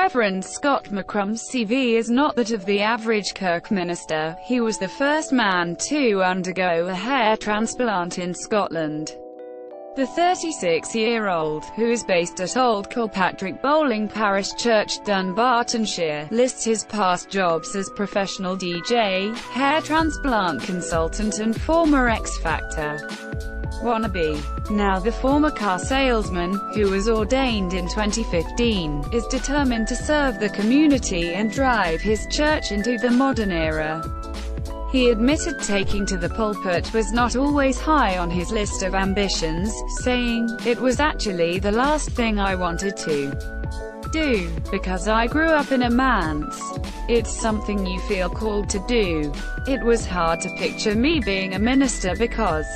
Reverend Scott McCrum's CV is not that of the average Kirk minister. He was the first man to undergo a hair transplant in Scotland. The 36-year-old, who is based at Old Kilpatrick Bowling Parish Church, Dunbartonshire, lists his past jobs as professional DJ, hair transplant consultant and former X Factor wannabe. Now the former car salesman, who was ordained in 2015, is determined to serve the community and drive his church into the modern era. He admitted taking to the pulpit was not always high on his list of ambitions, saying, "It was actually the last thing I wanted to do, because I grew up in a manse. It's something you feel called to do. It was hard to picture me being a minister because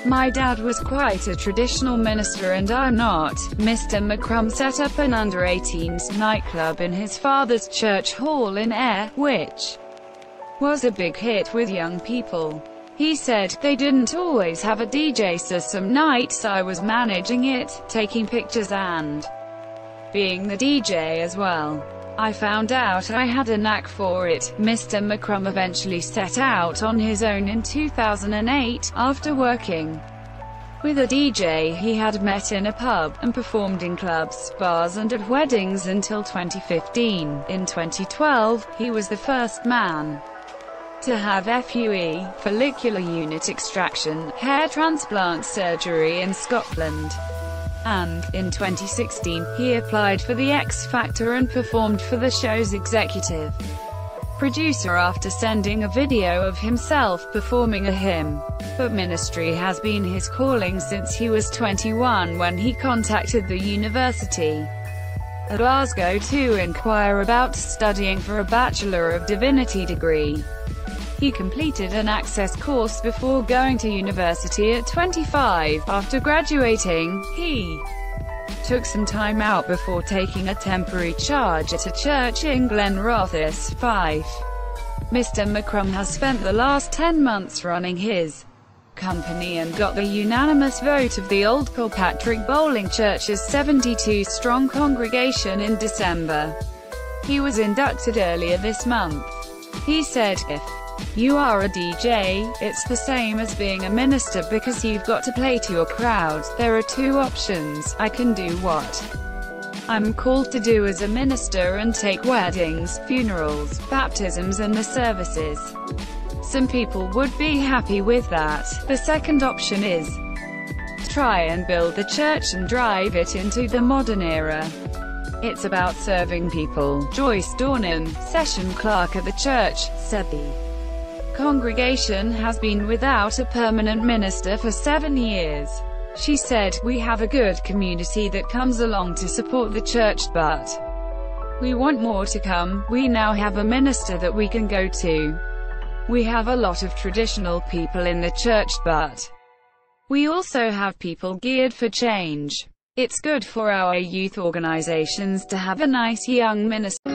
my dad was quite a traditional minister and I'm not." Mr. McCrum set up an under-18s nightclub in his father's church hall in Ayr, which was a big hit with young people. He said, "They didn't always have a DJ, so some nights I was managing it, taking pictures and being the DJ as well. I found out I had a knack for it." Mr. McCrum eventually set out on his own in 2008, after working with a DJ he had met in a pub, and performed in clubs, bars and at weddings until 2015. In 2012, he was the first man to have FUE, follicular unit extraction, hair transplant surgery in Scotland. And, in 2016, he applied for the X Factor and performed for the show's executive producer after sending a video of himself performing a hymn. But ministry has been his calling since he was 21 when he contacted the University of Glasgow to inquire about studying for a Bachelor of Divinity degree. He completed an access course before going to university at 25. After graduating, he took some time out before taking a temporary charge at a church in Glenrothes, Fife. Mr. McCrum has spent the last 10 months running his company and got the unanimous vote of the Old Kilpatrick Bowling Church's 72-strong congregation in December. He was inducted earlier this month. He said, "If you are a DJ, it's the same as being a minister because you've got to play to your crowd. There are two options. I can do what I'm called to do as a minister and take weddings, funerals, baptisms and the services. Some people would be happy with that. The second option is try and build the church and drive it into the modern era. It's about serving people." Joyce Dornan, session clerk at the church, said the congregation has been without a permanent minister for 7 years. She said, "We have a good community that comes along to support the church, but we want more to come. We now have a minister that we can go to. We have a lot of traditional people in the church, but we also have people geared for change. It's good for our youth organizations to have a nice young minister."